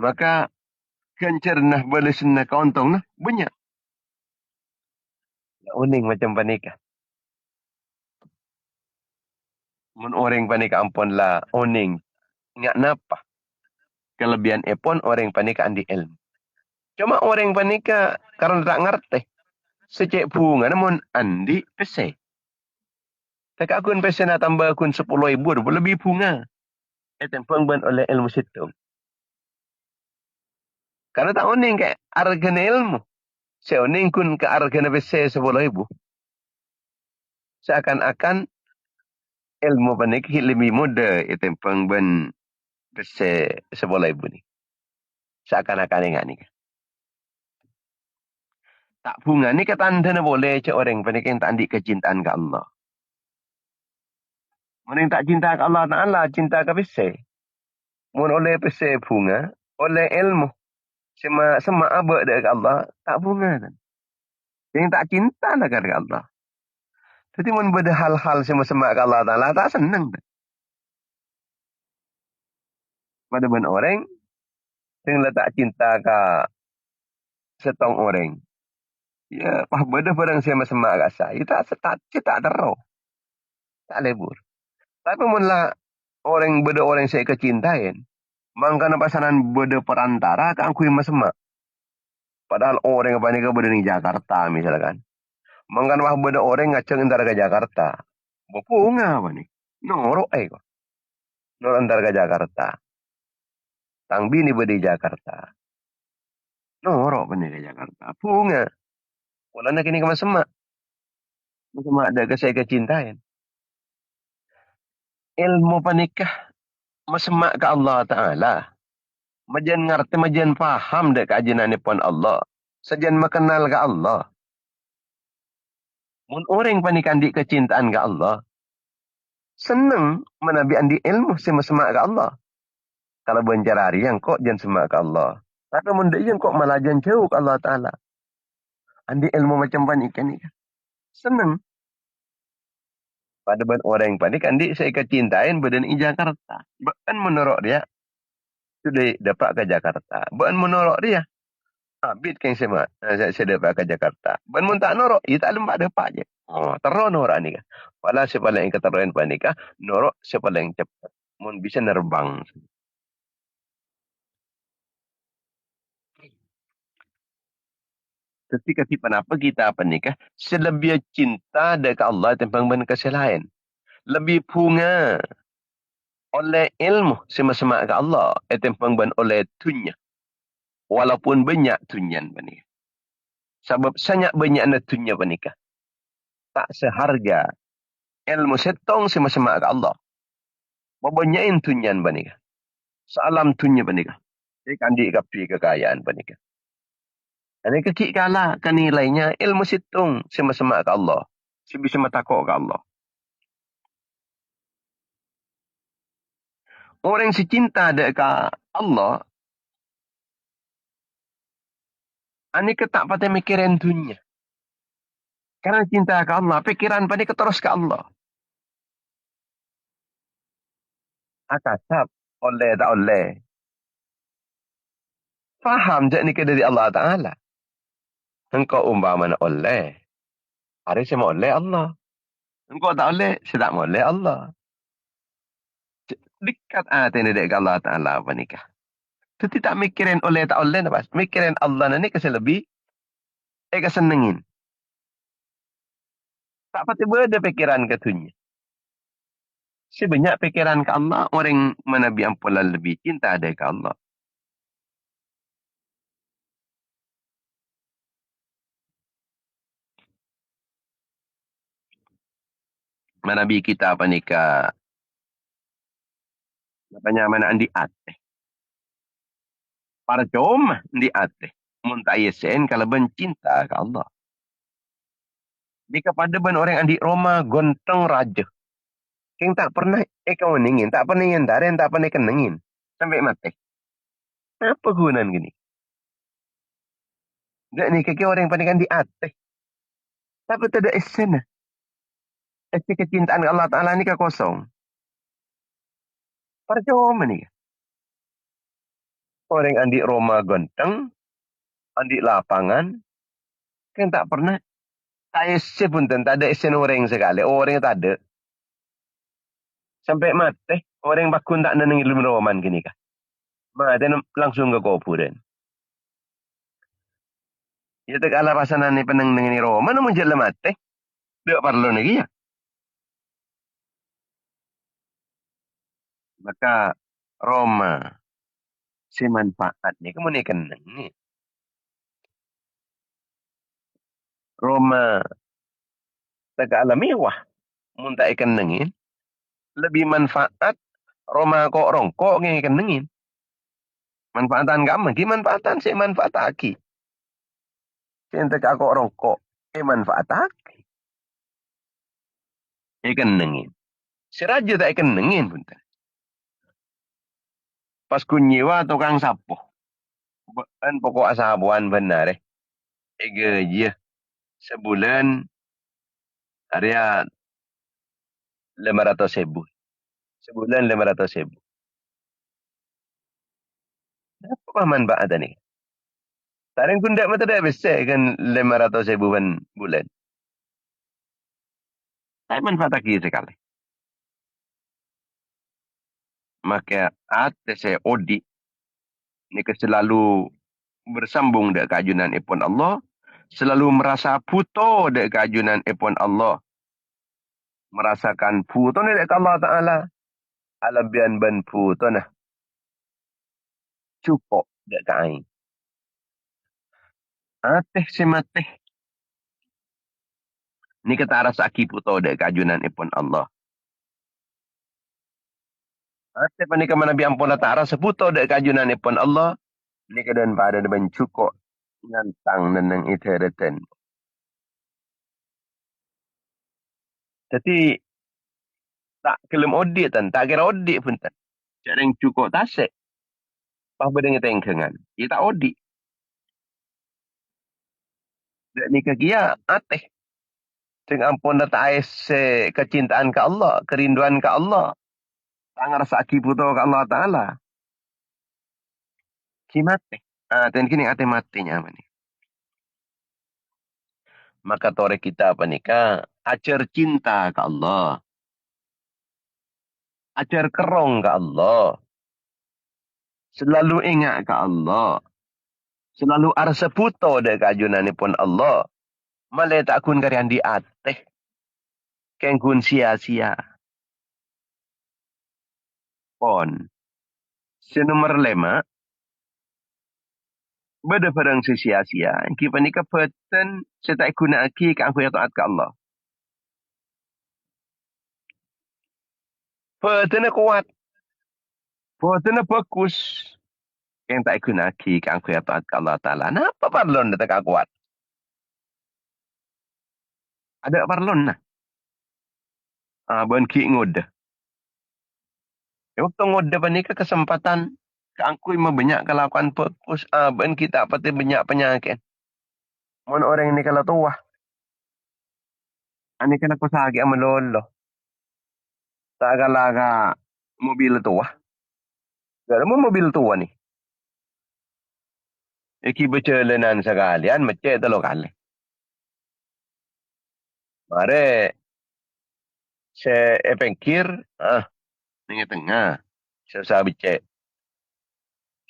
Maka kencernah balesna kauntong nah banyak. Uning macam panikah. Mun orang panikah ampun lah uning. Nyak napa. Kelebihan epon orang panikah andi ilmu. Cuma orang panikah karena tak ngerti. Secek bunga namun andi pese. Tak akun pese nak tambah akun 10,000 lebih bunga. Pengban oleh ilmu situ. Karena tak uning ke harga ilmu. Saya uning kun ke harga pese 10,000. Seakan-akan ilmu panikah lebih muda. Itu pengban pese 10,000 ni. Seakan-akan ingat ni. Tak bunga ni kata anda na boleh cak orang panikah yang tak andi kecintaan ke Allah. Mereka tak cinta ke Allah Ta'ala, cinta ke pese. Mun oleh pese bunga, oleh ilmu. Sema abad dari Allah, tak bunga. Kan? Yang tak cinta lah ke Allah. Jadi mun beda hal-hal sema ke Allah Ta'ala, tak senang. Pada ben orang, yang tak cinta ke setong orang. Ya, pah beda barang sema ke saya. Tak teruk. Tak lebur. Tapi mun lah orang beda orang saya kecintain, mangkana pasanan beda perantara kan kui masema. Padahal orang apa ni ke beda di Jakarta misalkan. Mangkana wah beda orang ngaceng antara ke Jakarta. Bunga apa ni? Norok kok. Norok antara ke Jakarta. Tang bini beda di Jakarta. Norok apa ni ke Jakarta? Bunga. Wala na kini ke masema. Masema ada ke saya kecintain. Ilmu panikah masema ke Allah Ta'ala. Majan ngerti, majan paham dek keajinan pun Allah. Sajan mengenal ke Allah. Mun orang panik andi kecintaan ke Allah. Senang menabi andi ilmu semak ke Allah. Kalau bencarari yang kok jan semak ke Allah. Tapi mun yang kok malah jan jauh ke Allah Ta'ala. Andi ilmu macam panik kan. Senang. Pada ben orang yang panik andi saya kecintain badan di Jakarta. Bahkan menurut dia. Sudah dapat ke Jakarta. Bahkan menurut dia. Habis kan saya dapat ke Jakarta. Ben mun tak norok, ia tak lempak dapat je. Oh, terus norok ni kan. Walau sepaling keteruan panikah, norok sepaling cepat. Mun bisa nerbang. Ketika kenapa kita apa nikah? Selebih cinta dekat Allah timbang ben kasih lain. Lebih punga oleh ilmu sama-sama ke Allah timbang ben oleh dunia. Walaupun banyak tunyan benih. Sebab sangat banyak na dunia benikah. Tak seharga ilmu setong sama-sama ke Allah. Mabanyain tunyan benikah. Salam dunia benikah. Ikan di kapi kekayaan benikah. Ini kekik kalah kan nilainya ilmu setong sama-sama ke Allah. Si bisa matakok ke Allah. Orang si cinta dekat Allah, ani ke tak patut mikirin dunia. Karena cinta ke Allah, pikiran pada terus ke Allah. Akasap, oleh tak oleh. Faham je ni ke dari Allah Ta'ala. Engkau umpama oleh. Hari saya mau oleh Allah. Engkau tak oleh, saya tak mau oleh Allah. Dekat hati ni dekat Allah Ta'ala apa nikah. Tapi tak mikirin oleh tak oleh. Mikirin Allah ni kasi lebih. Kesenengin. Tak patut berada pikiran ke dunia. Sebanyak pikiran ke Allah, orang menabi ampulah lebih cinta ada ke Allah. Menabi kita apa nikah. Namanya mana andi ate. Para cuma andi ate. Muntayesen kalau bencinta ke Allah. Di kepada ben orang andi Roma gonteng raja. Yang tak pernah kau ningin, tak pernah nyendarin, tak pernah kenengin. Sampai mati. Apa gunaan gini? Dak ni kaki orang yang paling andi ate. Tapi tidak esen. Esen kecintaan Allah Ta'ala ni kosong. Para cuma ni. Orang andi Roma gonteng, andi lapangan, kan tak pernah. Tak esen pun tak ada esen orang sekali. Orang yang tak ada. Sampai mati. Orang yang bakun tak neneng ilmu roman gini kah. Mati langsung ke kuburan. Ya tak ala pasanan ni peneng nengen roman. Namun jelas mati. Dia perlu lagi ya. Maka Roma si manfaat ni kamu ni keneng ni. Roma tak ala mewah. Mun tak kenengin. Lebih manfaat Roma kok rongkok ni kenengin. Manfaatan kamu. Ki manfaatan si manfaat aki. Cinta aku rongkok. Manfaat aki. Kenengin. Si raja tak kenengin pun tak. Pas kunyiwa tukang sapu. Kan pokok asabuan benar eh. Gaji sebulan area 500,000. Sebulan 500,000. Apa manfaat ni? Sekarang pun tak ada besar kan 500,000 bulan. Saya manfaat lagi sekali. Maka hati saya odi. Ini selalu bersambung dengan keajunan ipon Allah. Selalu merasa puto dengan keajunan ipon Allah. Merasakan puto ni dengan Allah Ta'ala. Alabian ben puto nah. Cukup dengan aing. Ateh si mateh. Ni kata rasa aki puto dengan keajunan ipon Allah. Ateh panika Nabi ampun tak rasa puto dengan keajunan ipon Allah. Ni keadaan pada dengan cukup. Ngantang nenang itu return. Jadi tak kelem audit tan, tak kira audit pun tan. Cak yang cukup tasik. Pas berdeng tengkengan. Ia tak audit. Dak ni kia ateh. Teng ampun tak ais kecintaan ke Allah, kerinduan ke Allah. Tak ngerasa aki puto ke Allah Ta'ala. Ki mati. Dan kini ate matinya apa ni. Maka tore kita apa nikah. Ajar cinta ke Allah. Ajar kerong ke Allah. Selalu ingat ke Allah. Selalu arsa puto de kajunan ni pun Allah. Malay tak kun karian di ateh. Keng kun sia-sia. Pon. Senomor 5. Bada parang sia-sia. Kita ni kepeten. Saya tak guna aki ke aku yang taat ke Allah. Peten kuat. Peten bagus. Yang tak guna aki ke aku yang taat ke Allah Ta'ala. Napa parlon dia tak kuat? Ada parlon nah. Ben ki ngod. Waktu ngod ni ke kesempatan keangkui banyak kelakuan fokus ben kita pati banyak penyakit. Mon orang ini kalau tua. Ani kena ko sagi ang malolo. Tak galaga mobil tua. Gala mo mobil tua ni. Iki bercelenan sekalian macet telo kali. Mare se pengkir ning tengah. Se sa becek.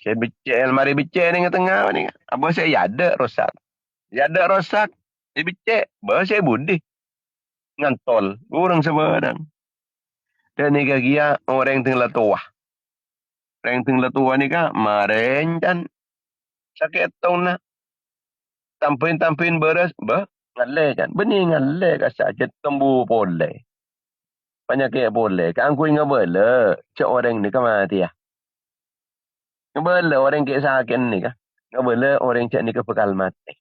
Se becek mari becek ning tengah ni. Abo se ada rosak. Ada rosak. Se becek. Ba se budi. Ngantol. Urang sebarang. Dan ni kagia orang tinggal tua. Orang tinggal tua ni ka maren kan sakit tau na. Tampin beres ba ngalle kan. Beni ngalle ka saja tembu boleh. Penyakit boleh. Kan aku ingat bela. Cak orang ni ka mati ya. Ngebela orang ke sakit ni ka. Ngebela orang cak ni ka bekal mati.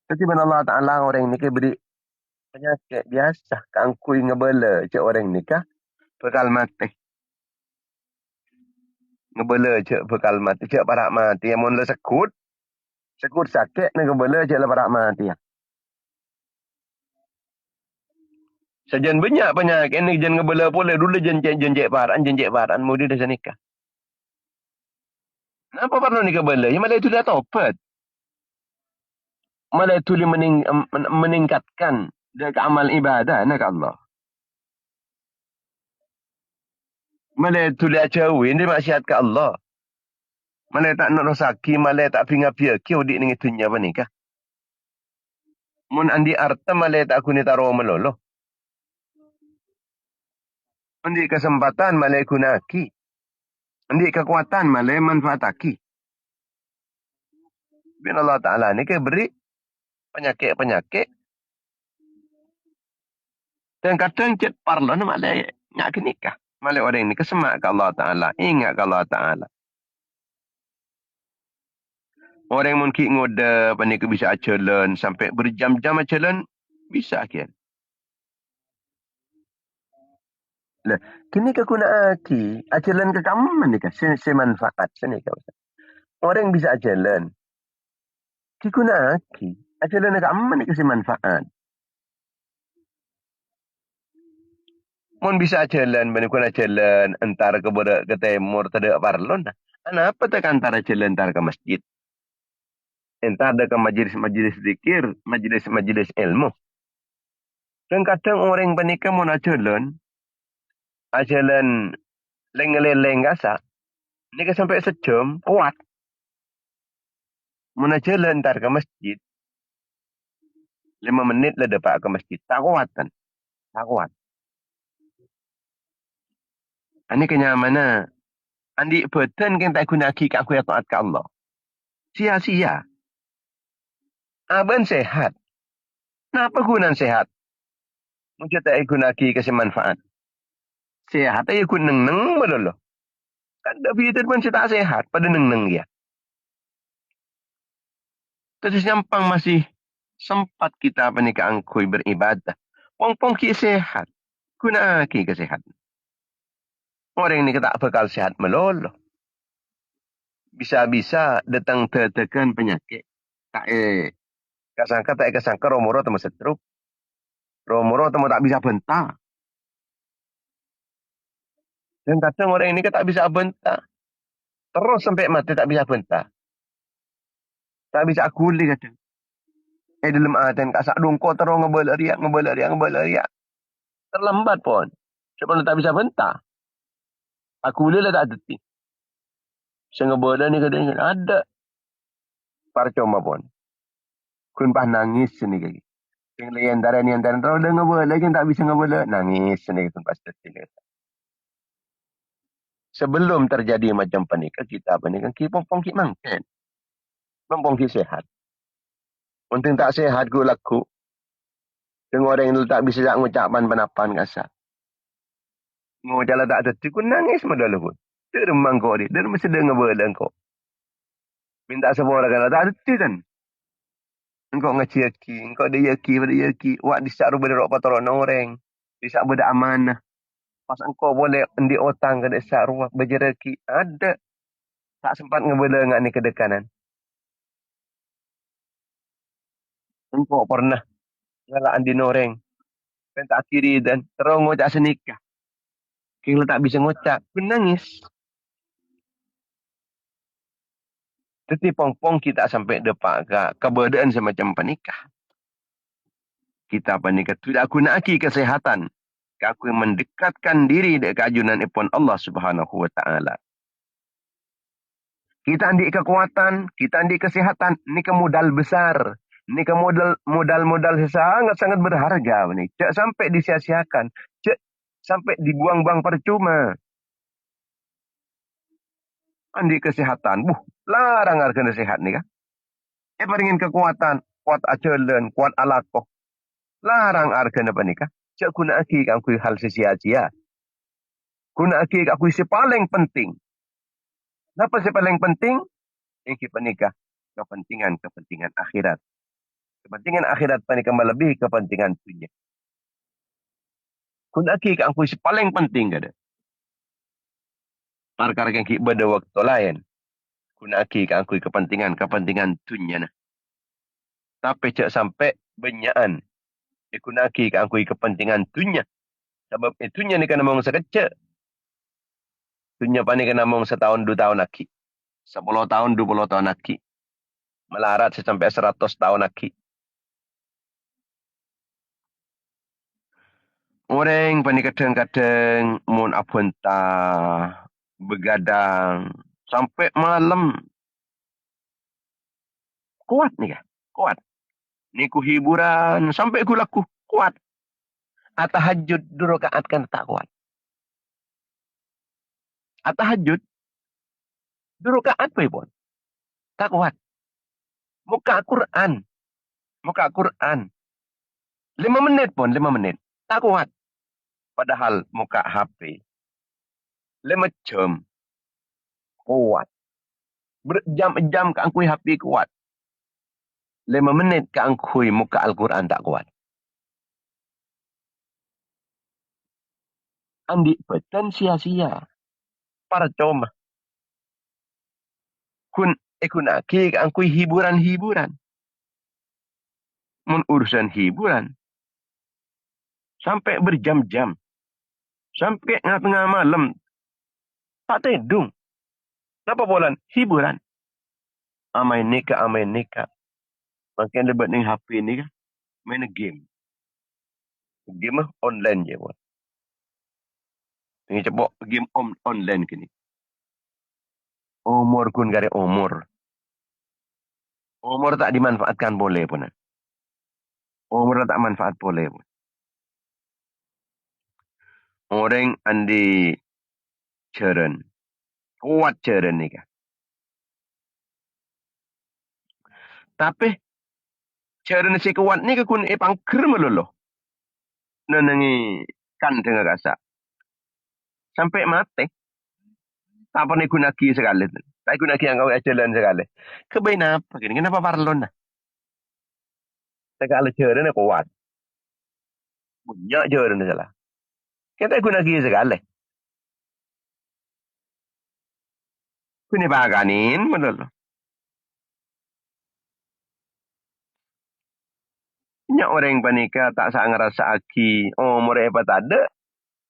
Tapi benar Allah Ta'ala orang ni ka beri penyakit biasa. Kan aku ingat bela cak orang ni ka bekal mati. Ngebela cak bekal mati. Cak parak mati. Yang mula sekut. Sekut sakit ni ngebela cak parak mati ya. Sajan banyak penyakit ni jan ngebela pula. Dulu jenjek paran. Mudi dah nikah. Kenapa perlu ni kebela? Ya malah itu dah topat. Malah itu meningkatkan dari amal ibadah nak Allah. Malah itu dia cawin dia maksiat ke Allah. Malah tak nak rosaki, malah tak pinga-pia ki udik ning itunya apa nikah. Mun andi arta malah tak aku ni taro melolo. Andi kesempatan malah guna aki. Andi kekuatan malah manfaat aki. Bin Allah Ta'ala ni ke beri penyakit-penyakit. Dan kadang cet parlon malah nak nikah. Malah orang ni kesemak ke Allah Ta'ala. Ingat ke Allah Ta'ala. Orang mungkin ngoda pandai ke bisa jalan sampai berjam-jam jalan bisa kian. Lah, kini ke guna aki, jalan ke kamu ni kan semanfaat sini kau. Orang bisa jalan. Ki guna aki, jalan ke kamu ni ke semanfaat. Mun bisa jalan, bani kuna jalan antara ke timur tada parlon. Kenapa tak antara jalan antara ke masjid? Entah ada ke majlis-majlis zikir, majlis-majlis ilmu. Dan kadang orang panika mau jalan, jalan leng-leng gasa. Ini sampai sejam, kuat. Mau jalan ntar ke masjid. 5 menit lah dapat ke masjid. Tak kuat kan? Tak kuat. Ini kenyamanan. Andi beten kan tak guna aki aku yang taat ke Allah. Sia-sia. Aban sehat. Kenapa guna sehat? Mungkin tak guna aki kasih manfaat. Sehat aja kun neng-neng melolo. Kan dah fitur pun tak sehat pada neng-neng dia. Terus nyampang masih sempat kita menikah angkui beribadah. Pong-pong ki sehat. Guna aki kesehatan. Orang ini tak bakal sehat melolo. Bisa-bisa datang tertekan penyakit. Tak kasangka romoro temu setruk. Romoro temu tak bisa bentar. Dan kadang orang ini tak bisa bentar. Terus sampai mati tak bisa bentar. Tak bisa akuli kadang. Dalam adan kasak dungko terus ngebelariak. Terlambat pun. Sebab tak bisa bentar. Akuli lah tak detik. Sengabola ni kadang ada parcoma pun. Kun pah nangis ni kaki. Yang lain antara tahu dah ngabola lagi tak bisa ngabola nangis ni kun pasti tidak. Sebelum terjadi macam panik kita panik kita pongki mangken. Mempongki sehat. Untung tak sehat ku laku. Tengok orang yang tak bisa tak ngucapan penapan kasar. Ngocala tak terti ku nangis modal pun. Teremang kau dia. Dan mesti dengar ngabola kau. Minta semua orang kalau tak terti kan. Engkau ngeciaki, engkau dia yaki pada yaki. Wak disak rubah derok patorok noreng. Disak beda amanah. Pas engkau boleh endi otang ke disak ruah berjereki. Ada. Tak sempat ngebela dengan ni kedekanan. Engkau pernah ngalaan di noreng. Dan tak kiri dan terus ngocak senikah. Kalau tak bisa ngocak, pun nangis. Tetapi pong-pong kita sampai depak ke keberadaan semacam penikah. Kita penikah tidak guna aki kesehatan. Aku mendekatkan diri dengan keajunan ipon Allah Subhanahu wa taala. Kita andi kekuatan, kita andi kesehatan, ini ke modal besar. Ini ke modal sangat-sangat berharga ini. Cak sampai disia-siakan, cak sampai dibuang-buang percuma. Andi kesehatan, larang harga sehat nih kan. Paringin kekuatan, kuat acelen, kuat alakoh. Larang harga apa nih kan. Cak guna aki aku hal sia-sia. Guna aki aku si paling penting. Apa sih paling penting? Yang kita nikah. Kepentingan akhirat. Kepentingan akhirat panik melebihi kepentingan dunia. Kun aki aku si paling penting kada. Perkara yang kita pada waktu lain. Kun aki aku kepentingan dunia nah. Tapi cak sampai benyaan. Kun aki aku kepentingan dunia. Sebab itunya ni kan ngomong sekecil. Dunia panik kan ngomong setahun 2 tahun lagi. 10 tahun 20 tahun lagi. Melarat sampai 100 tahun lagi. Orang panik kadang-kadang mun apunta begadang sampai malam. Kuat nih kan? Kuat. Niku hiburan sampai ku laku kuat. Atahajud dulu kaat kan tak kuat. Atahajud dulu kaat pun tak kuat. Muka Quran. Muka Quran. 5 menit pun 5 menit. Tak kuat. Padahal muka HP. 5 jam. Kuat. Berjam-jam ke angkui HP kuat. 5 menit ke angkui muka Al-Quran tak kuat. Andi beton sia-sia. Percuma. Kun aki ke angkui hiburan-hiburan. Mun urusan hiburan. Sampai berjam-jam. Sampai tengah malam. Tak tedung. Kenapa bolan? Hiburan. Amai nikah. Makin lebat ning HP ni kan. Main game. Game online je buat. Ini coba game online kini. Umur kun gare umur. Umur tak dimanfaatkan boleh pun. Umur tak manfaat boleh pun. Orang andi ceren. Kuat ceren ni kan. Tapi ceren si kuat ni kun pangker melulu. Nenengi kan tengah rasa. Sampai mati. Tak pernah guna ki sekali. Tak guna ki yang kau jalan sekali. Kebain apa? Kenapa parlon? Sekali ceren kuat. Punya ceren salah. Kita guna ki sekali. Kuni baganin melulu. Nya orang panika tak sang ngerasa aki. Oh, mereka tak ada.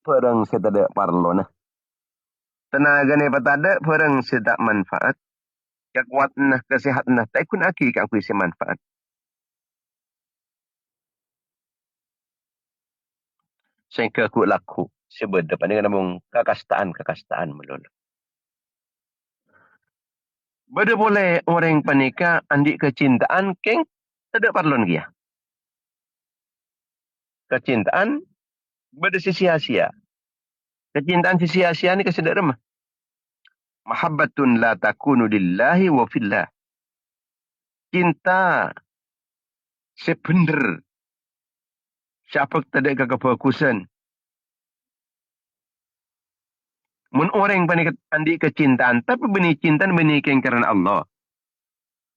Perang saya tak ada parlo nah. Tenaga ni tak ada. Perang saya tak manfaat. Kekuatan nah, kesehatan nah. Tak ikut aki kan aku isi manfaat. Sehingga aku laku. Sebab depan dengan ngomong kekastaan melulu. Bada boleh orang panika andi kecintaan keng tidak parlon dia. Kecintaan bada sia-sia. Kecintaan sia-sia ni kesedak remah. Mahabbatun la takunu lillahi wa fillah. Cinta sebenar. Siapa tidak kefokusan. Mun orang panika andi kecintaan tapi benih cintaan benih keng karena Allah.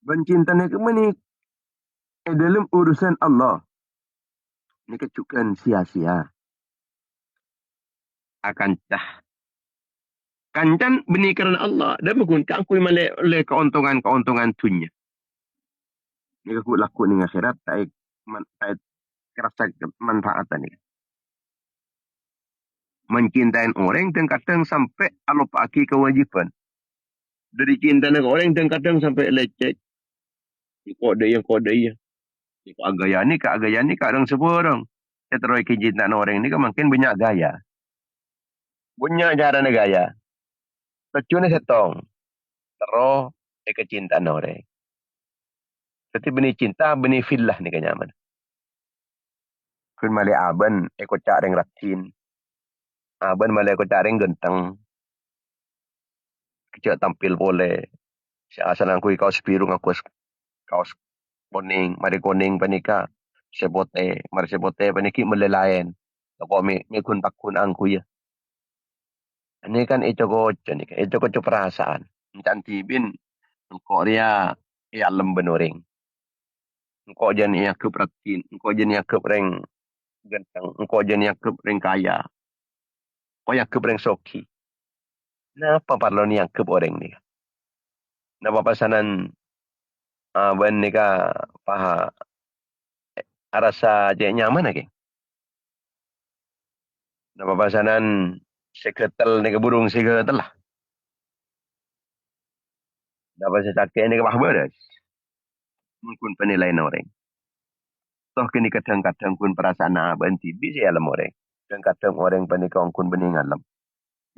Ben cintanya ke benih dalam urusan Allah. Ini kecukan sia-sia. Akan cah. Kancan benih karena Allah. Dan bukan keangkui oleh keuntungan-keuntungan dunia. Ini aku laku ni akhirat. Tak kerasa manfaatan ni. Mencintai orang dan kadang sampai alopaki kewajiban. Dari cinta orang dan kadang sampai lecek. Kok dia. Kok agaya ni kadang seborang. Saya terus kecintaan orang ni kan makin banyak gaya. Banyak cara gaya. Kecuali setong. Terus kecintaan orang. Jadi benih cinta, benih filah ni kenyaman. Kun mali aban, cak ring rakin. Aban mali cak ring genteng. Kecak tampil boleh. Si asal aku kaos biru, aku kaos kuning. Mari kuning panika. Mari sebote paniki melelayan. Kau mi kun takun angku ya. Ini kan ecok-ecok ni. Ecok-ecok perasaan. Cantibin. Engkau dia alam benoring. Engkau jangan ia keperhatiin. Engkau jangan ia kepereng ganteng. Engkau jangan ia kepereng kaya. Engkau ia kepereng soki. Kenapa parlo ni yang orang ni? Napa pasanan ben ni ka paha arasa je nyaman lagi. Napa pasanan seketel ni ke burung seketel lah. Napa sesake ni ke bah beres. Mungkin penilaian orang. Toh kini kadang-kadang pun perasaan ben tibi si alam orang. Kadang-kadang orang panikong kun bening alam.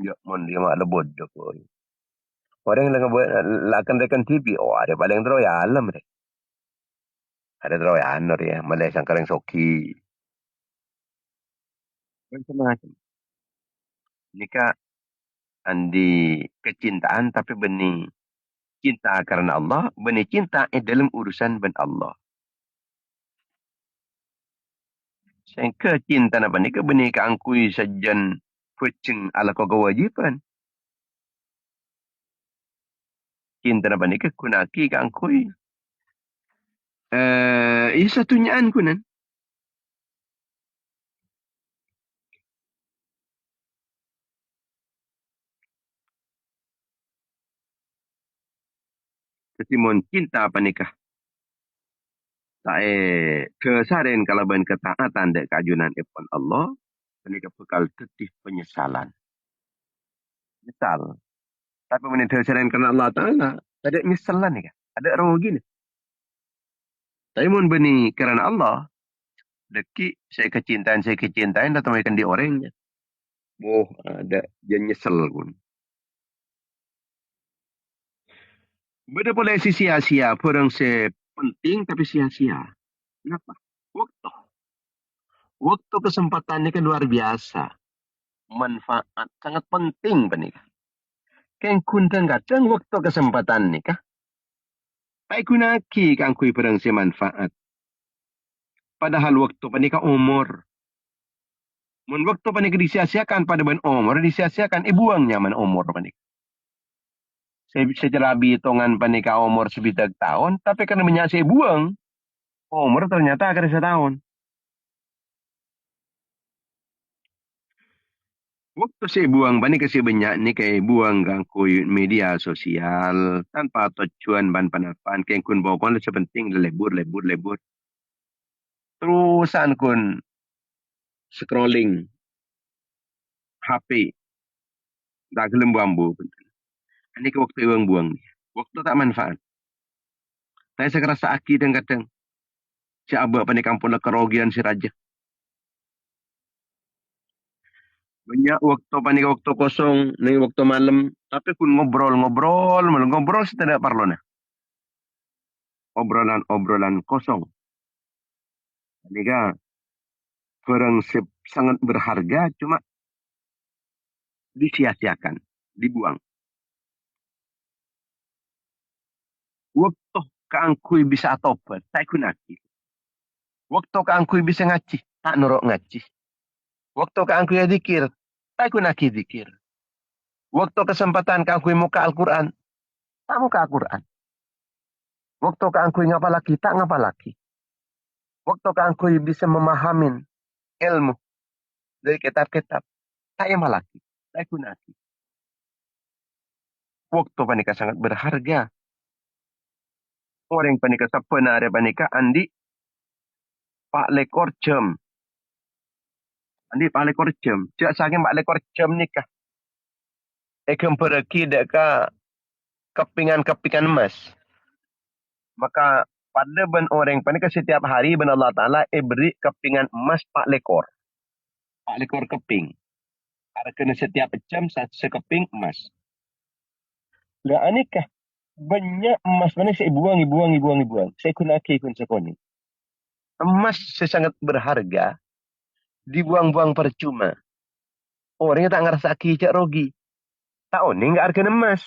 Ya mon dia mak lebod ko. Orang yang lakan rekan TV, oh ada paling terus ya alam deh. Ada terus ya anor ya, malay sangkareng soki. Macam-macam. Nikah andi kecintaan tapi benih cinta karena Allah, benih cinta dalam urusan ben Allah. Sehingga cinta apa ni ke benih keangkui sajan kucing ala kau kewajiban. Cinta apa ni ke kunaki keangkui. Satunya an kunan. Ketimon cinta apa nikah. Tak kesarin kalau ben ketaatan dek kajunan ipon Allah. Menikah bekal tetih penyesalan. Nyesal. Tapi menikah selain karena Allah Ta'ala. Ada nyesalan ni kan. Ada rugi ni. Tapi mun beni kerana Allah. Deki saya kecintaan datang ikan di orangnya. Oh ada. Dia nyesel pun. Beda boleh si sia-sia. Perang penting tapi sia-sia. Kenapa? Waktu. Waktu kesempatan ni kan luar biasa. Manfaat sangat penting penikah. Keng kun kadang waktu kesempatan ni kah? Baik gunaki kang kui perang si manfaat. Padahal waktu panika umur. Mun waktu panika disia-siakan pada ban umur, disia-siakan buangnya man umur panika. Secara hitungan panika umur sebitak tahun, tapi karena menyasi buang, umur ternyata akan setahun. Waktu saya buang panika si banyak ni kayak buang gangku media sosial tanpa tujuan ban panapan kayak kun bawa sepenting lebur. Terusan kun scrolling HP tak gelem bambu. Ini ke waktu yang buang. Waktu tak manfaat. Saya kerasa aki dan kadang. Si abah apa ni kampung lah kerogian si raja. Banyak waktu panik waktu kosong, nih waktu malam. Tapi kun ngobrol-ngobrol, ngobrol setelah parlona. Obrolan-obrolan kosong. Ini kan barang sangat berharga, cuma disia-siakan, dibuang. Waktu keangkui bisa tobat, tak kunaki. Waktu keangkui bisa ngaji, tak nurut ngaji. Waktu keangkui zikir, tak kunaki zikir. Waktu kesempatan keangkui muka Al-Quran, tak muka Al-Quran. Waktu keangkui ngapa lagi, tak ngapa lagi. Waktu keangkui bisa memahamin ilmu dari kitab-kitab, tak yang lagi, tak kunaki. Waktu panika sangat berharga. Orang panika sebenarnya panika andi pak lekor jam. Andi pak lekor jam. Jak saking pak lekor jam nikah. Ekem pergi deka kepingan-kepingan emas. Maka pada ben orang panika setiap hari ben Allah Ta'ala beri kepingan emas pak lekor. Pak lekor keping. Harga setiap jam satu sekeping emas. Lah anikah banyak emas mana saya buang. Saya kunaki kun sekoni. Emas sesangat berharga dibuang-buang percuma. Orangnya tak ngerasa kicak rogi. Tak oning nggak harga emas.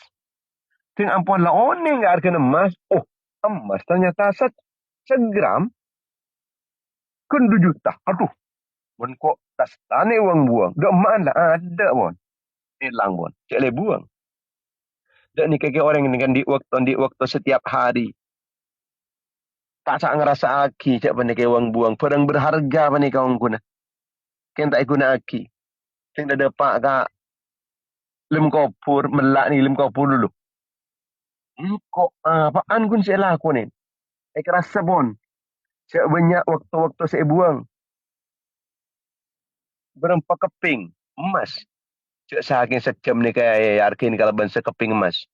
Ting ampun lah oning nggak harga emas. Oh, emas ternyata segram kan 2 juta. Aduh, bon kok tak setane uang buang. Gak mana ada bon. Hilang bon. Cek le buang. Dan ni kayak orang ini kan di waktu setiap hari. Tak sak ngerasa aki cek panik uang buang. Perang berharga panik kau guna. Kan tak guna aki. Ting dah dapat kak lem kopur melak ni lem kopur dulu. Kok apaan kun saya laku ni? Kerasa bon. Saya banyak waktu-waktu saya buang. Berempat keping emas. Cik saking sejam ni kayak arkin kalau ban sekeping emas.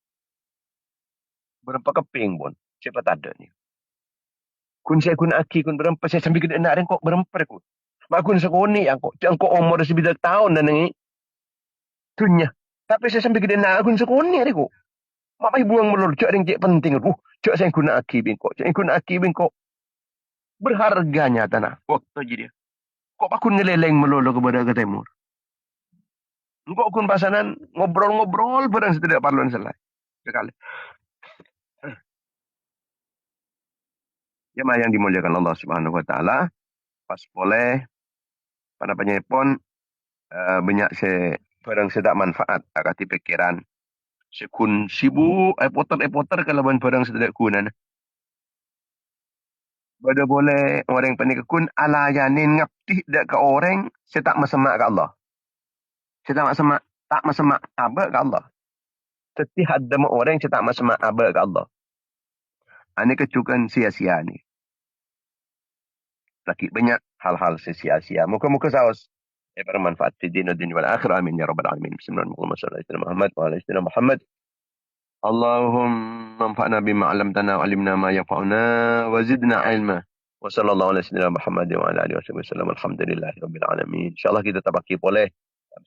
Berempat keping pun. Siapa tak ada ni. Kun saya kun aki kun berempat saya sambil gede nak kok berempat ku. Mak kun sekoni yang kok. Yang kok umur sebidak tahun dan ni. Tunya. Tapi saya sambil gede nak kun sekoni ni kok. Mak mai buang melulu. Cik yang cik penting. Cik saya kun aki bingkok. Cik kun aki bingkok. Berharganya tanah. Waktu jadi. Kok aku ngeleleng melulu kepada ke timur. Engkau kun pasanan ngobrol-ngobrol barang setidak parluan selai. Sekali. Jemaah yang dimuliakan Allah Subhanahu wa taala, pas boleh pada penyepon banyak barang sedak manfaat akati pikiran. Sekun sibuk epoter kalau barang sedak kunan. Bada boleh orang penikakun alayanin ngaptih dak ke orang setak masemak ke Allah. Setak masemak tak masemak aba ke Allah. Setiap ada orang setak masemak aba ke Allah. Ini kecukan sia-sia ni. Lagi banyak hal-hal sia-sia. Muka-muka saus. Bermanfaat di dunia wal akhir. Amin ya rabbal alamin. Bismillahirrahmanirrahim. Wa ala sayyidina Muhammad. Allahumma anfa'na bima 'allamtana wa 'allimna ma yanfa'una wa zidna 'ilma. Wa sallallahu ala sayyidina Muhammad wa ala alihi wasallam. Alhamdulillahi rabbil alamin. Insyaallah kita tabaki boleh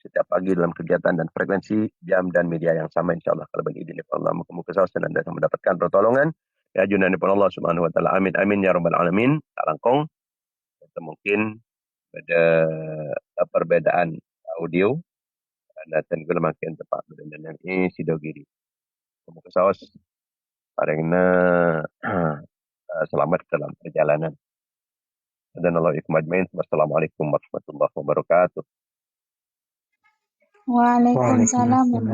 setiap pagi dalam kegiatan dan frekuensi jam dan media yang sama insyaallah kalau bagi idin Allah muka-muka saus dan anda akan mendapatkan pertolongan ya junan Allah Subhanahu wa taala. Amin amin ya rabbal alamin. Talangkong mungkin ada perbedaan audio dan gula makin tepat dan yang ini sido giri. Kemudian saus parengna selamat dalam perjalanan. Dan Allah ikmajmain. Wassalamualaikum warahmatullahi wabarakatuh. Waalaikumsalam.